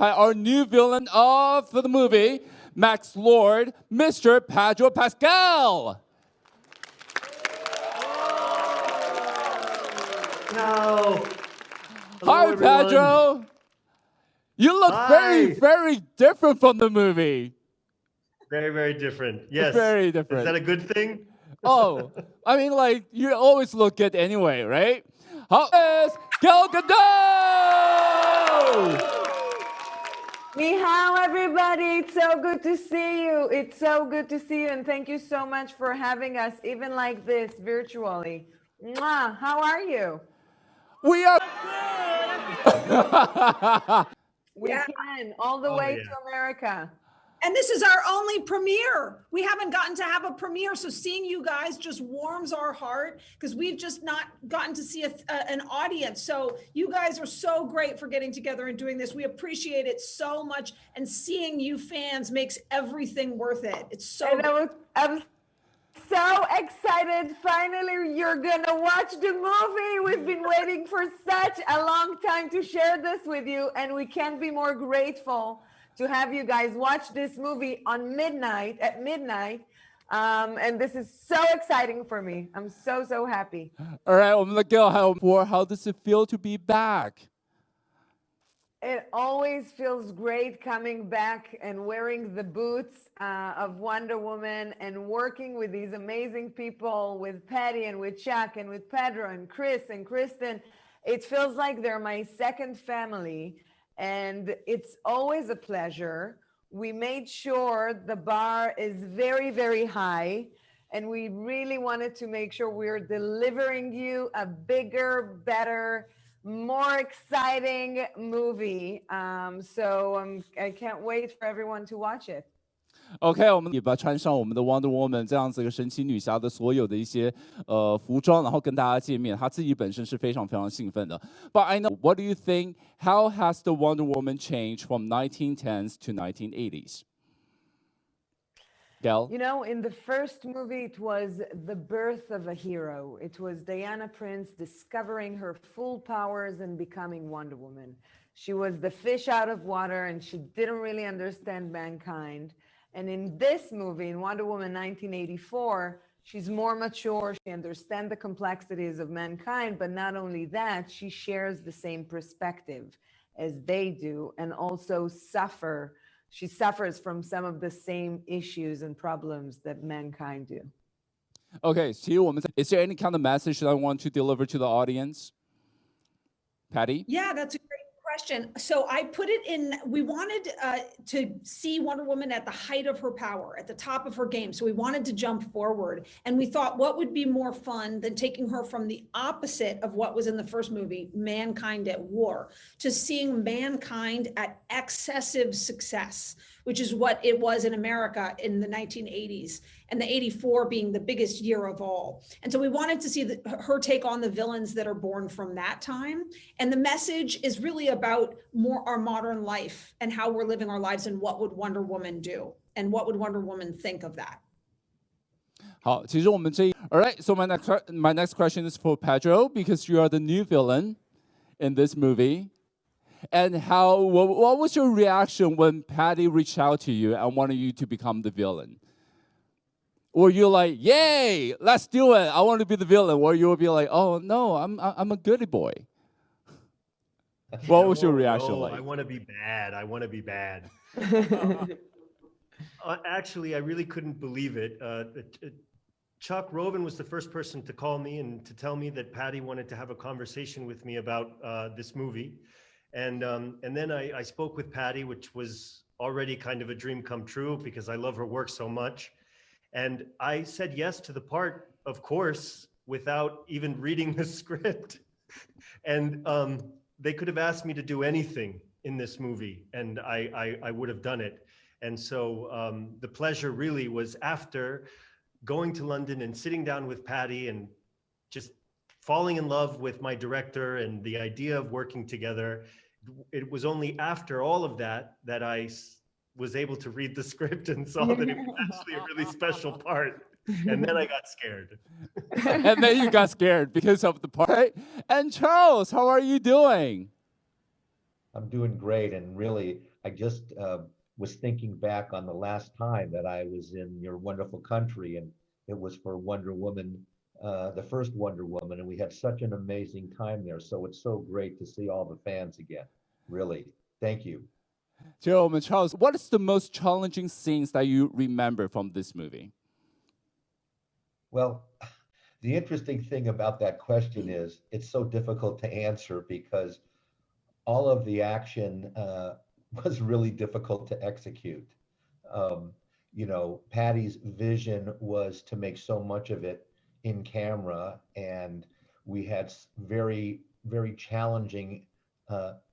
by our new villain of the movie, Max Lord, Mr. Pedro Pascal. No. Hi, Pedro. You look very, very different from the movie. Very, very different. Yes. Very different. Is that a good thing? Oh, I mean, like, you always look good anyway, right? How is Gal Gadot? Ni hao, everybody. It's so good to see you. It's so good to see you. And thank you so much for having us, even like this, virtually. Mwah. How are you? We are good. We can, all the way to America. And this is our only premiere. We haven't gotten to have a premiere. So seeing you guys just warms our heart because we've just not gotten to see an audience. So you guys are so great for getting together and doing this. We appreciate it so much. And seeing you fans makes everything worth it. It's so I'm so excited. Finally, you're going to watch the movie. We've been waiting for such a long time to share this with you. And we can't be more grateful to have you guys watch this movie at midnight. And this is so exciting for me. I'm so, so happy. All right, how does it feel to be back? It always feels great coming back and wearing the boots of Wonder Woman and working with these amazing people, with Patty and with Chuck and with Pedro and Chris and Kristen. It feels like they're my second family. And it's always a pleasure. We made sure the bar is very, very high. And we really wanted to make sure we're delivering you a bigger, better, more exciting movie. So I can't wait for everyone to watch it. OK， 我们也把穿上我们的 Wonder Woman 这样子一个神奇女侠的所有的一些服装，然后跟大家见面。她自己本身是非常非常兴奋的。But I know, what do you think? How has the Wonder Woman changed from 1910s to 1980s? Gal? You know, in the first movie, it was the birth of a hero. It was Diana Prince discovering her full powers and becoming Wonder Woman. She was the fish out of water, and she didn't really understand mankind. And in this movie, in Wonder Woman 1984, she's more mature. She understands the complexities of mankind. But not only that, she shares the same perspective as they do, and also she suffers from some of the same issues and problems that mankind do. Okay, is there any kind of message that I want to deliver to the audience? Patty? Yeah, that's a great question. So I put it in, we wanted to see Wonder Woman at the height of her power, at the top of her game. So we wanted to jump forward. And we thought, what would be more fun than taking her from the opposite of what was in the first movie, mankind at war, to seeing mankind at excessive success, which is what it was in America in the 1980s, and the 84 being the biggest year of all. And so we wanted to see her take on the villains that are born from that time. And the message is really about more our modern life and how we're living our lives and what would Wonder Woman do and what would Wonder Woman think of that. 好，其实我们all right, so my next question is for Pedro, because you are the new villain in this movie. And what was your reaction when Patty reached out to you and wanted you to become the villain? Were you like, yay, let's do it, I want to be the villain? Or you would be like, oh no, I'm a goody boy. What was your reaction like? I want to be bad. I want to be bad. Actually, I really couldn't believe it. Chuck Roven was the first person to call me and to tell me that Patty wanted to have a conversation with me about this movie. And then I spoke with Patty, which was already kind of a dream come true because I love her work so much. And I said yes to the part, of course, without even reading the script. And they could have asked me to do anything in this movie, and I would have done it. And so the pleasure really was after going to London and sitting down with Patty and just falling in love with my director and the idea of working together. It was only after all of that that I was able to read the script and saw that it was actually a really special part. And then I got scared. And then you got scared because of the part. And Charles, how are you doing? I'm doing great, and really, I just was thinking back on the last time that I was in your wonderful country, and it was for Wonder Woman, the first Wonder Woman, and we had such an amazing time there. So it's so great to see all the fans again. Really, thank you. Jerome and Charles, what is the most challenging scenes that you remember from this movie? Well, the interesting thing about that question is it's so difficult to answer because all of the action was really difficult to execute. You know, Patty's vision was to make so much of it in camera, and we had very, very challenging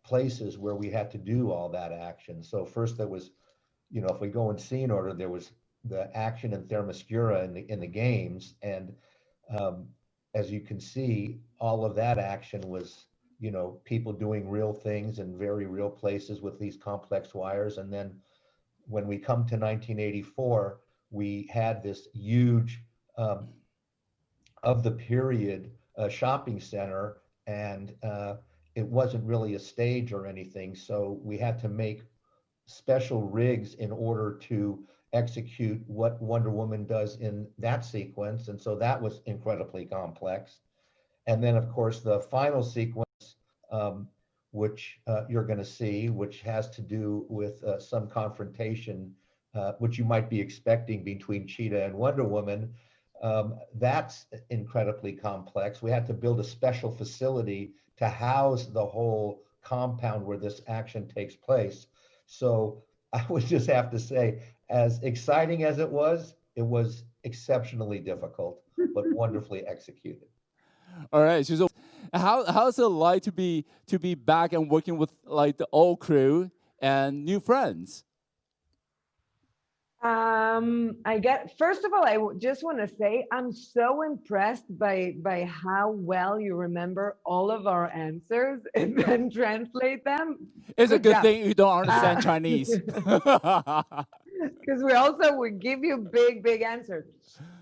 places where we had to do all that action. So first there was, you know, if we go in scene order, there was the action in Themyscira in the games, and as you can see, all of that action was, you know, people doing real things in very real places with these complex wires. And then when we come to 1984, we had this huge of the period shopping center, and it wasn't really a stage or anything. So we had to make special rigs in order to execute what Wonder Woman does in that sequence. And so that was incredibly complex. And then, of course, the final sequence, which you're going to see, which has to do with some confrontation, which you might be expecting between Cheetah and Wonder Woman. That's incredibly complex. We had to build a special facility to house the whole compound where this action takes place. So I would just have to say, as exciting as it was exceptionally difficult, but wonderfully executed. All right, so how's it like to be back and working with like the old crew and new friends? First of all, just want to say I'm so impressed by how well you remember all of our answers and then translate them. It's a good job. thing you don't understand Chinese. Because we give you big answers.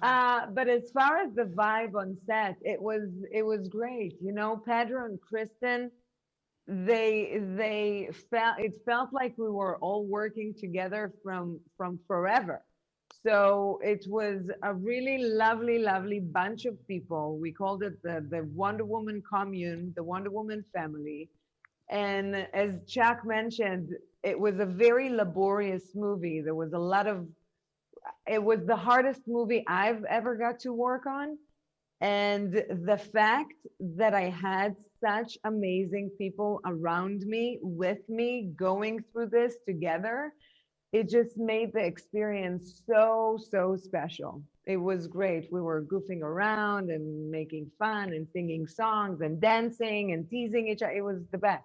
But as far as the vibe on set, it was great. You know, Pedro and Kristen, it felt like we were all working together from forever. So it was a really lovely bunch of people. We called it the Wonder Woman commune, the Wonder Woman family. And as Chuck mentioned, it was a very laborious movie. There was it was the hardest movie I've ever got to work on. And the fact that I had such amazing people around me, with me, going through this together, it just made the experience so special. It was great. We were goofing around and making fun and singing songs and dancing and teasing each other. It was the best.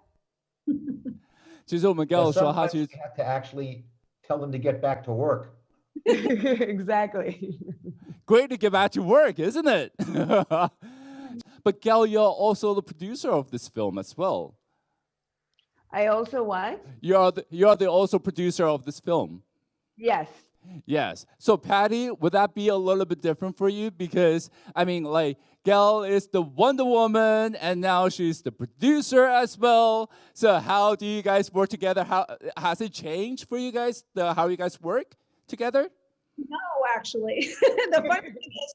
其实我们 Gail 说他 Sometimes 其实 we had to actually tell them to get back to work. Exactly. great to get back to work, isn't it? But Gail, you're also the producer of this film as well. I also what? You're the also producer of this film. Yes. Yes. So Patty, would that be a little bit different for you? Because I mean, like Gail is the Wonder Woman, and now she's the producer as well. So how do you guys work together? How has it changed for you guys? How you guys work together? No, actually, the funny thing is,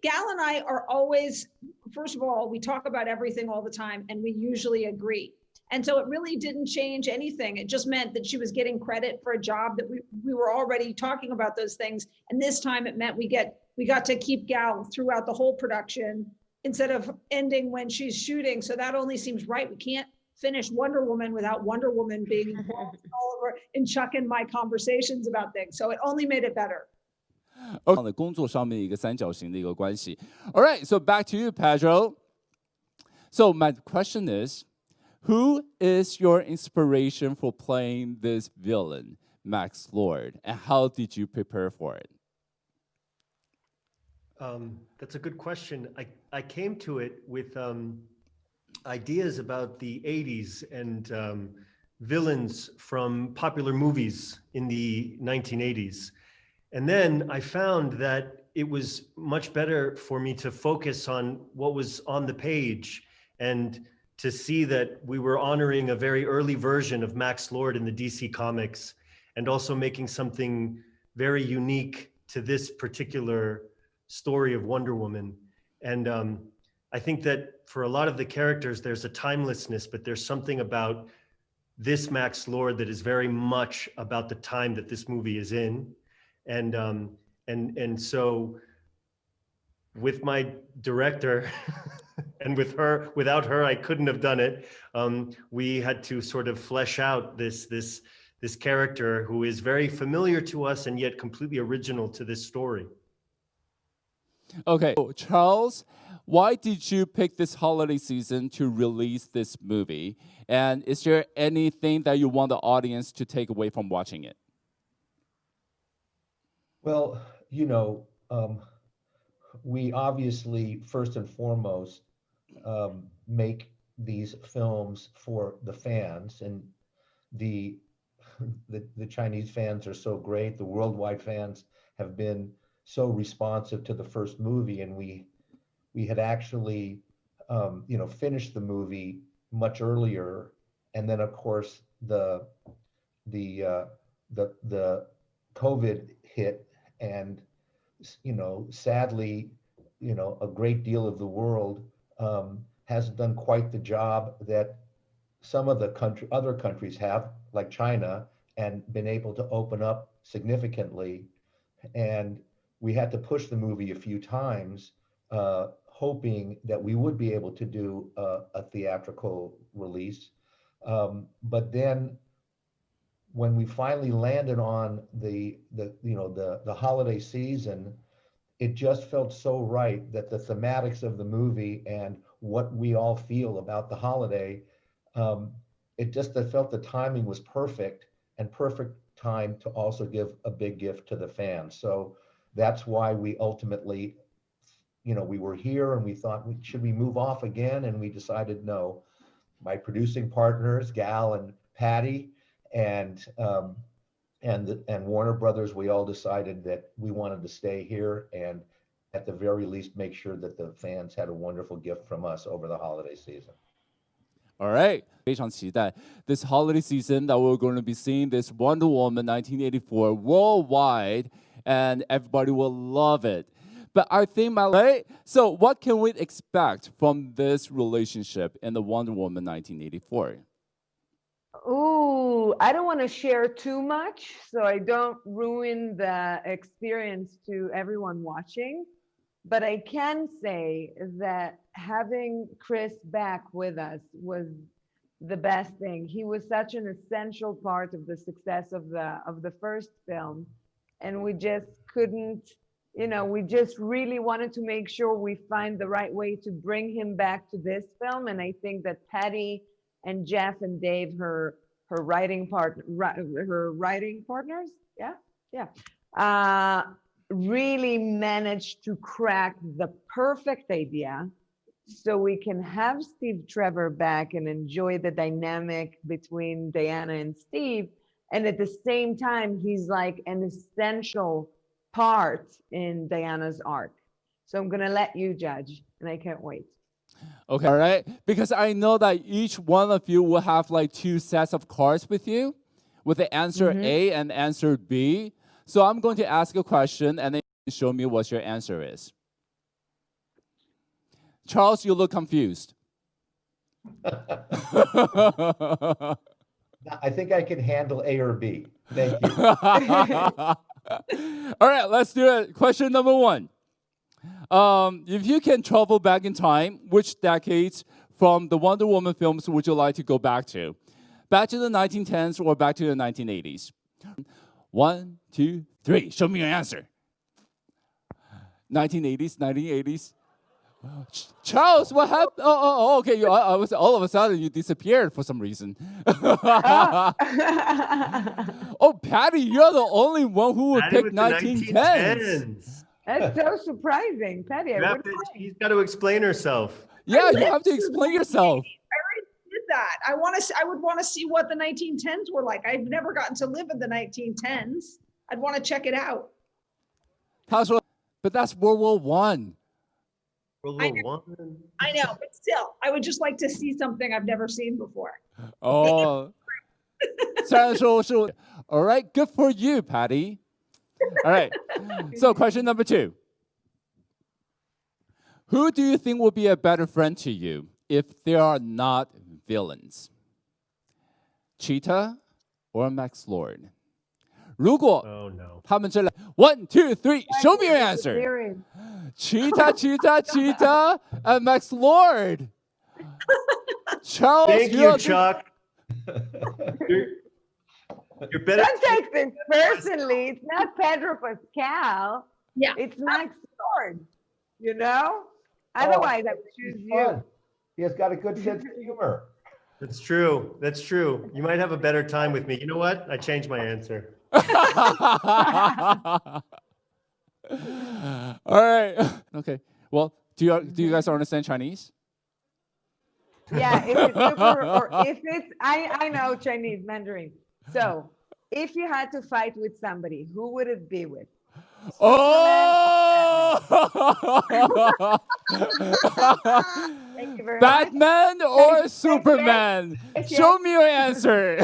Gal and I are always, first of all, we talk about everything all the time, and we usually agree. And so it really didn't change anything. It just meant that she was getting credit for a job that we were already talking about those things. And this time it meant we got to keep Gal throughout the whole production instead of ending when she's shooting. So that only seems right. We can't finish Wonder Woman without Wonder Woman being involved all over and Chuck and my conversations about things. So it only made it better. Okay. 工作上面一个三角形的一个关系. All right, so back to you, Pedro. So my question is, who is your inspiration for playing this villain, Max Lord, and how did you prepare for it? That's a good question. I came to it with ideas about the 80s and villains from popular movies in the 1980s. And then I found that it was much better for me to focus on what was on the page and to see that we were honoring a very early version of Max Lord in the DC Comics, and also making something very unique to this particular story of Wonder Woman. And I think that for a lot of the characters, there's a timelessness, but there's something about this Max Lord that is very much about the time that this movie is in. And so with my director and without her, I couldn't have done it. We had to sort of flesh out this character who is very familiar to us and yet completely original to this story. Okay, so Charles, why did you pick this holiday season to release this movie? And is there anything that you want the audience to take away from watching it? Well, you know, we obviously, first and foremost, make these films for the fans, and the Chinese fans are so great. The worldwide fans have been so responsive to the first movie, and we had actually, you know, finished the movie much earlier, and then of course the COVID hit, and you know, sadly, you know, a great deal of the world hasn't done quite the job that some of the other countries have, like China, and been able to open up significantly. And we had to push the movie a few times, hoping that we would be able to do a theatrical release. But then when we finally landed on the holiday season, it just felt so right that the thematics of the movie and what we all feel about the holiday, it just felt the timing was perfect, and perfect time to also give a big gift to the fans. So that's why we ultimately, you know, we were here and we thought, should we move off again? And we decided no. My producing partners, Gal and Patty, and Warner Brothers, we all decided that we wanted to stay here and at the very least make sure that the fans had a wonderful gift from us over the holiday season. All right. 非常期待 this holiday season that we're going to be seeing this Wonder Woman 1984 worldwide, and everybody will love it. But I think right? So what can we expect from this relationship in the Wonder Woman 1984? Ooh, I don't want to share too much so I don't ruin the experience to everyone watching. But I can say that having Chris back with us was the best thing. He was such an essential part of the success of the first film, and we just couldn't, you know, we just really wanted to make sure we find the right way to bring him back to this film. And I think that Patty and Jeff and Dave, her writing partners, really managed to crack the perfect idea so we can have Steve Trevor back and enjoy the dynamic between Diana and Steve. And at the same time, he's like an essential part in Diana's arc. So I'm going to let you judge, and I can't wait. Okay, all right. Because I know that each one of you will have like 2 sets of cards with you with the answer A and answer B. So I'm going to ask a question and then you show me what your answer is. Charles, you look confused. I think I can handle A or B. Thank you. All right, let's do it. Question number 1. If you can travel back in time, which decades from the Wonder Woman films would you like to go back to? Back to the 1910s or back to the 1980s? 1, 2, 3. Show me your answer. 1980s, 1980s. Charles, what happened? Oh, okay. I was all of a sudden you disappeared for some reason. Oh, Patty, you're the only one who would pick 1910s. That's so surprising, Patty. She's got to explain herself. Yeah, you have to explain yourself. I already did that. I would want to see what the 1910s were like. I've never gotten to live in the 1910s. I'd want to check it out. But that's World War I. World I War know. One. I know, but still, I would just like to see something I've never seen before. Oh, 虽然说是 all right, good for you, Patty. All right. So question number 2. Who do you think will be a better friend to you if they are not villains? Cheetah or Max Lord? 如果 Oh no. 他们这两 1, 2, 3, show me your answer. Serious. Cheetah, Cheetah, Cheetah, and Max Lord. Charles, Thank you, Chuck. You're better. Don't take this personally. It's not Pedro Pascal. Yeah. It's Max Lord. You know? Otherwise, I would choose He's you. fun. He has got a good sense of humor. That's true. That's true. You might have a better time with me. You know what? I changed my answer. All right. Okay. Well, do you guys understand Chinese? Yeah, if it's super or if it's I know Chinese Mandarin. So if you had to fight with somebody, who would it be with? Oh! Thank you very much. Batman or Superman? Yes. Show me your answer.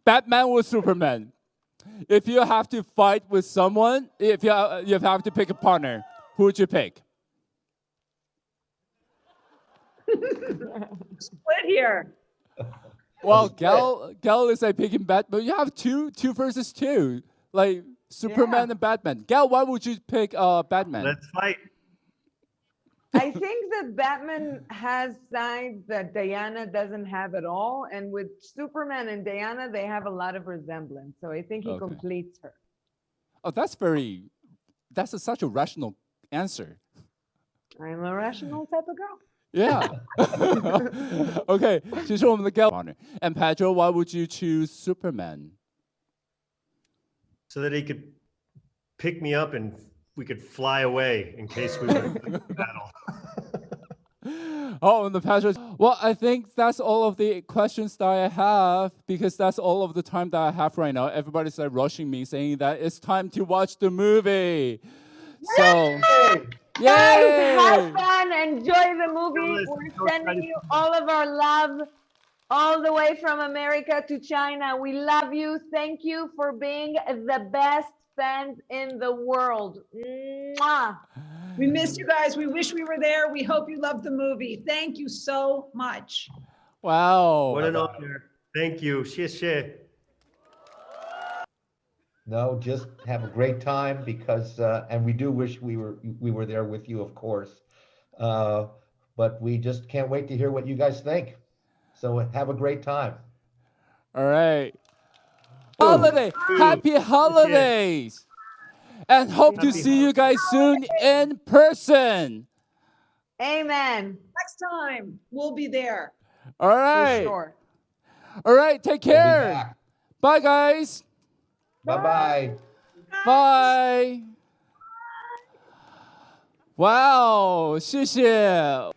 Batman or Superman? If you have to fight with someone, if you have to pick a partner, who would you pick? Split here. Well, Gal is like picking Batman. You have two versus two, like Superman and Batman. Gal, why would you pick Batman? Let's fight. I think that Batman has sides that Diana doesn't have at all. And with Superman and Diana, they have a lot of resemblance. So I think he completes her. Oh, that's such a rational answer. I'm a rational type of girl. Yeah. Okay. 其实我们的 Gal partner. And Pedro, why would you choose Superman? So that he could pick me up and we could fly away in case we were in battle. Oh, and the Pedro. Well, I think that's all of the questions that I have because that's all of the time that I have right now. Everybody's like rushing me, saying that it's time to watch the movie. So, Guys, have yay! fun. Enjoy the movie. We're sending you all of our love all the way from America to China. We love you. Thank you for being the best fans in the world. Mwah. We miss you guys. We wish we were there. We hope you loved the movie. Thank you so much. Wow. What an honor. Thank you. 谢谢. No, just have a great time because, and we do wish we were there with you, of course. But we just can't wait to hear what you guys think. So have a great time. All right. Holiday. Happy holidays. And hope to see you guys soon in person. Amen. Next time, we'll be there. All right. For sure. All right. Take We'll be care. back. Bye, guys. Bye-bye. Bye. Wow. 谢谢。